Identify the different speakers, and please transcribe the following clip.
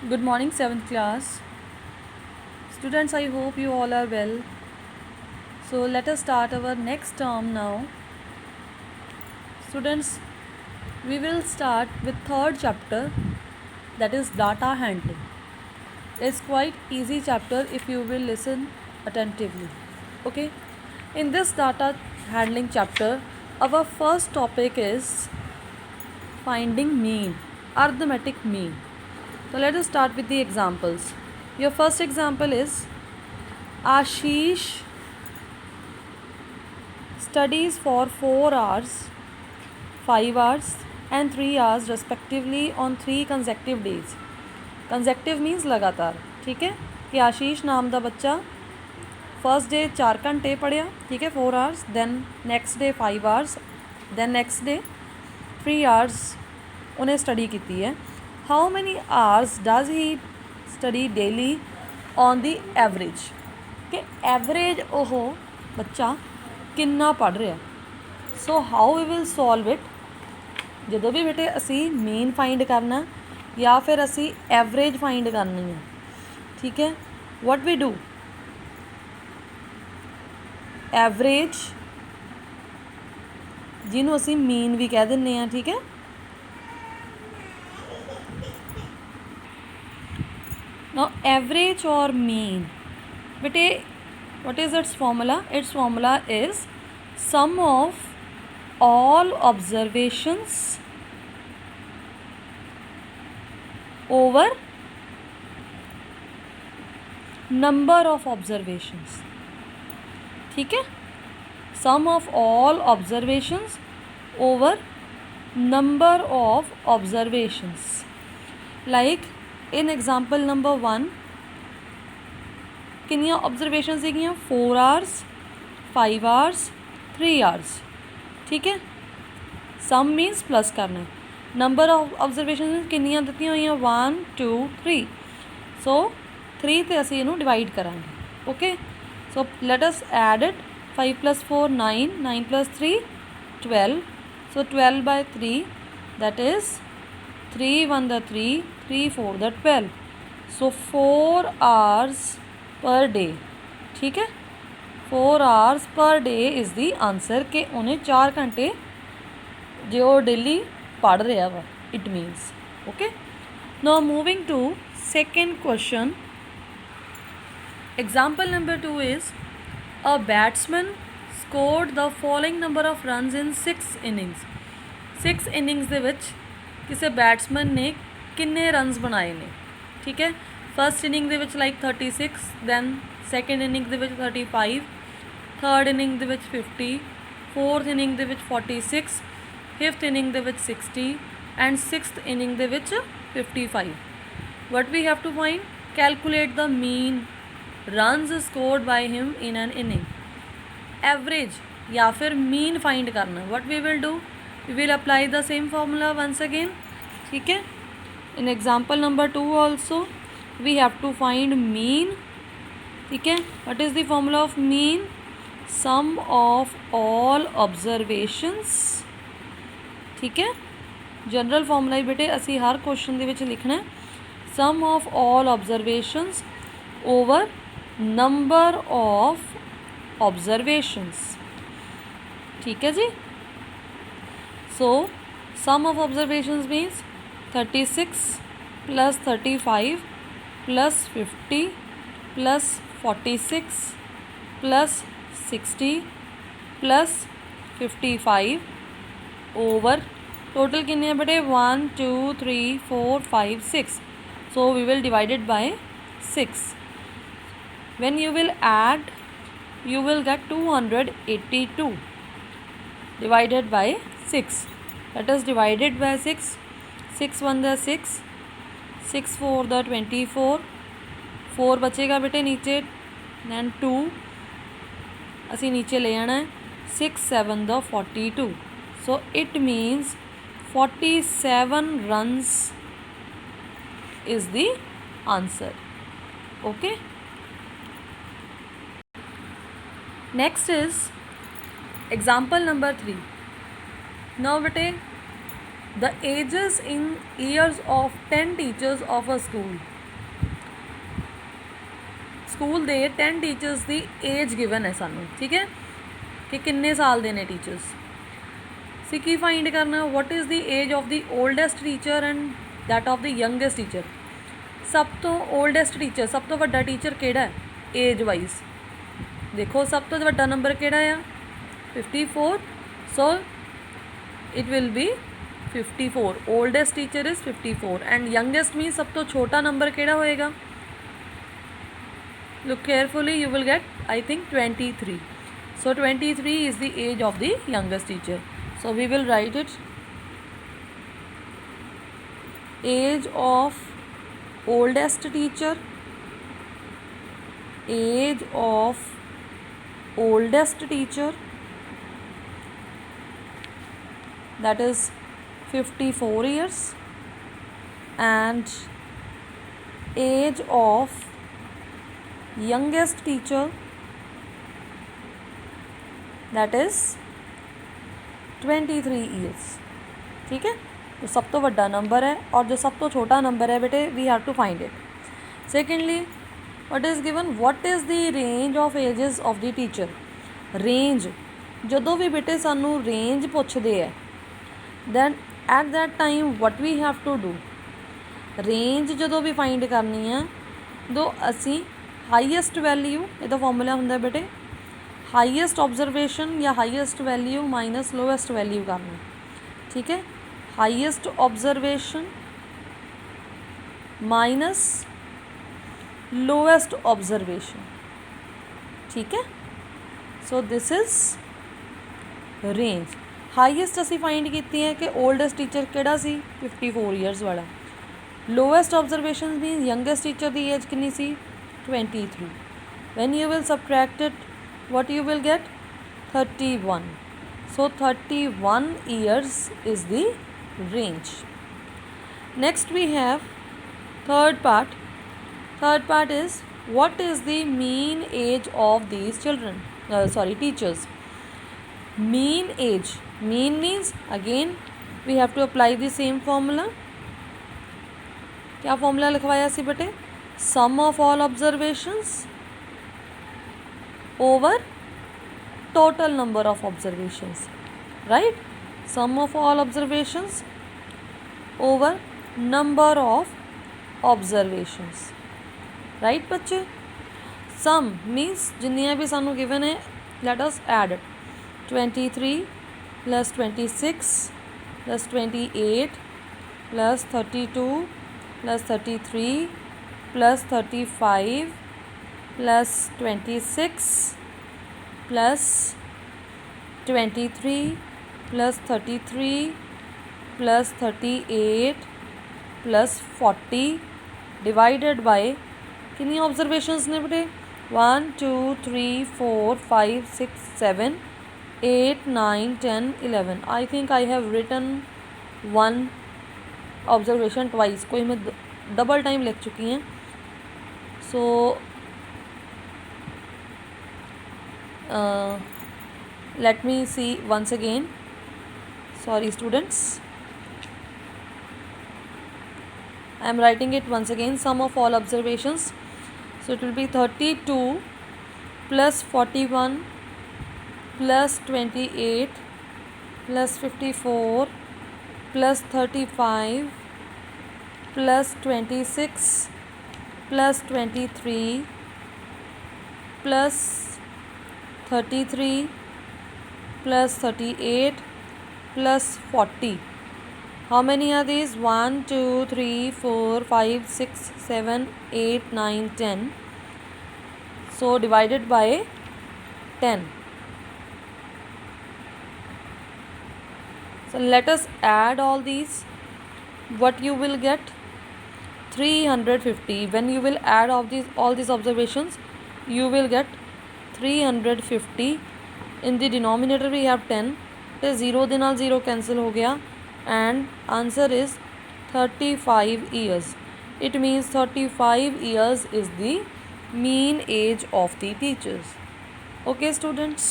Speaker 1: Good morning, 7th class. Students, I hope you all are well. So, let us start our next term now. Students, we will start with third chapter, that is data handling. It's quite easy chapter if you will listen attentively. Okay? In this data handling chapter, our first topic is finding mean, arithmetic mean. So let us start with the examples. Your first example is Ashish studies for 4 hours, 5 hours and 3 hours respectively on 3 consecutive days. Consecutive means लगातार. ठीक है कि आशीष नाम दा बच्चा first day 4 घंटे पढ़िया, ठीक है 4 hours, then next day 5 hours, then next day 3 hours उन्हें स्टडी की है. How many hours does he study daily on the average, कि एवरेज ਉਹ ਬੱਚਾ ਕਿੰਨਾ ਪੜ੍ਹ ਰਿਹਾ. So how we will solve it. ਜਦੋਂ ਵੀ ਬੇਟੇ ਅਸੀਂ ਮੀਨ ਫਾਈਂਡ ਕਰਨਾ ਜਾਂ ਫਿਰ ਅਸੀਂ ਐਵਰੇਜ ਫਾਈਂਡ ਕਰਨੀ ਹੈ, ਠੀਕ ਹੈ. ਵਾਟ ਵੀ ਡੂ, ਐਵਰੇਜ ਜਿਹਨੂੰ ਅਸੀਂ ਮੀਨ ਵੀ ਕਹਿ ਦਿੰਦੇ ਹਾਂ, ਠੀਕ ਹੈ. Now average or mean, bete what is its formula? Its formula is sum of all observations over number of observations. ठीक है, sum of all observations over number of observations. Like in example number 1 किनिया observation सीगियाँ 4 hours, 5 hours, 3 hours. ठीक है, सम मीनस plus करना है. Number of observation किनिया दित्तियां हुई 1 2 3. सो 3 ते असी इनू डिवाइड करांगे. Okay, so let us add it. 5 + 4 9, 9 + 3 12. So 12/3 that is 3 1 the 3, 3 4 the 12. So 4 hours per day. ठीक है, 4 hours per day is the answer कि उन्हें 4 घंटे जो डेली पढ़ रहा वा. It means okay. Now moving to second question. Example number 2 is a batsman scored the following number of runs in 6 innings. 6 innings ਦੇ ਵਿੱਚ ਕਿਸੇ ਬੈਟਸਮੈਨ ਨੇ ਕਿੰਨੇ ਰਨਸ ਬਣਾਏ ਨੇ. ਠੀਕ ਹੈ, ਫਸਟ ਇਨਿੰਗ ਦੇ ਵਿੱਚ ਲਾਈਕ 36, ਦੈਨ ਸੈਕਿੰਡ ਇਨਿੰਗ ਦੇ ਵਿੱਚ 35, ਥਰਡ ਇਨਿੰਗ ਦੇ ਵਿੱਚ 50, ਫੋਰਥ ਇਨਿੰਗ ਦੇ ਵਿੱਚ 46, ਫਿਫਥ ਇਨਿੰਗ ਦੇ ਵਿੱਚ 60 ਐਂਡ ਸਿਕਸਥ ਇਨਿੰਗ ਦੇ ਵਿੱਚ 55. What we have to find, calculate the mean runs scored by him in an inning. Average ਜਾਂ ਫਿਰ ਮੀਨ ਫਾइंड करना. What we will do, we will apply the same formula once again. ठीक है, in example number 2 also we have to find mean. ठीक है, what is the formula of mean? sum of all observations. ठीक है, general formula ही बेटे असी हर question ਦੇ ਵਿੱਚ ਲਿਖਣਾ ਹੈ. sum of all observations over number of observations. ठीक है जी. So sum of observations means 36 plus 35 plus 50 plus 46 plus 60 plus 55 over total कितने हैं बेटे 1 2 3 4 5 6. So we will divide it by 6. When you will add, you will get 282 divided by 6. Let us divide it by 6. 6 1 the 6, 6 4 the 24, 4 बचेगा बेटे नीचे, then 2 असी नीचे ले आना है, 6 7 the 42. So it means 47 runs is the answer. Okay, next is example number 3. Now bete the ages in years of 10 teachers of a school. School ਦੇ 10 teachers ਦੀ age given ਹੈ ਸਾਨੂੰ, ਠੀਕ ਹੈ, ਕਿ ਕਿੰਨੇ ਸਾਲ ਦੇ ਨੇ ਟੀਚਰਸ। ਅਸੀਂ ਕੀ ਫਾਈਂਡ ਕਰਨਾ, what is the age of the oldest teacher and that of the youngest teacher. ਸਭ ਤੋਂ ਓਲਡੈਸਟ ਟੀਚਰ, ਸਭ ਤੋਂ ਵੱਡਾ ਟੀਚਰ ਕਿਹੜਾ ਹੈ ਏਜ ਵਾਈਜ਼। ਦੇਖੋ ਸਭ ਤੋਂ ਵੱਡਾ ਨੰਬਰ ਕਿਹੜਾ ਆ 54, so it will be 54। Oldest teacher is 54 and youngest mean सब तो छोटा नंबर केड़ा होएगा। Look carefully, you will get I think 23। So 23 is the age of the youngest teacher. So we will write it, age of oldest teacher, age of oldest teacher, that is 54 years, and age of youngest teacher, that is 23 years। ठीक है, तो सब तो बड़ा number है और जो सब तो छोटा नंबर है बेटे we have to find it. Secondly what is given, what is the range of ages of the teacher. Range ਜਦੋਂ ਵੀ ਬੇਟੇ ਸਾਨੂੰ ਰੇਂਜ ਪੁੱਛਦੇ ਹੈ then at that time what we have to do, range ਜਦੋਂ ਵੀ find ਕਰਨੀ ਆ ਦੋ ਅਸੀਂ highest value, ਇਹਦਾ ਫਾਰਮੂਲਾ ਹੁੰਦਾ ਬੇਟੇ highest observation ਜਾਂ highest value minus lowest value ਕਰਨਾ, ਠੀਕ ਹੈ। highest observation minus lowest observation, ठीक है। so this is range। Highest असी फाइंड की है कि ओल्डेस्ट टीचर किहड़ा सी 54 ईयर्स वाला। Lowest observation mean youngest teacher की एज कितनी सी 23। When you will subtract it what you will get 31। So 31 years is the range. Next we have third part. Third part is what is the mean age of these children, teachers। mean age, mean means again we have to apply the same formula। क्या formula लिखवाया सी बेटे, sum of all observations over total number of observations, right। sum of all observations over number of observations, right बच्चे। sum means जिन्नियां भी सानू given है let us add it। 23 plus 26 plus 28 plus 32 plus 33 plus 35 plus 26 plus 23 plus 33 plus 38 plus 40 divided by कितनी observations ने बेटे 1 2 3 4 5 6 7 8 9 10 11। I think I have written one observation twice, कोई मैं डबल टाइम लिख चुकी हैं। So let me see once again, sorry students, I am writing it once again। sum of all observations, so it will be 32 plus 41 plus 28 plus 54 plus 35 plus 26 plus 23 plus 33 plus 38 plus 40। How many are these? 1 2 3 4 5 6 7 8 9 10। So divided by 10। So let us add all these. What you will get 350। when you will add all these observations you will get 350। in the denominator we have 10, तो 0 ਦੇ ਨਾਲ 0 cancel हो गया and answer is 35 years। it means 35 years is the mean age of the teachers। okay students।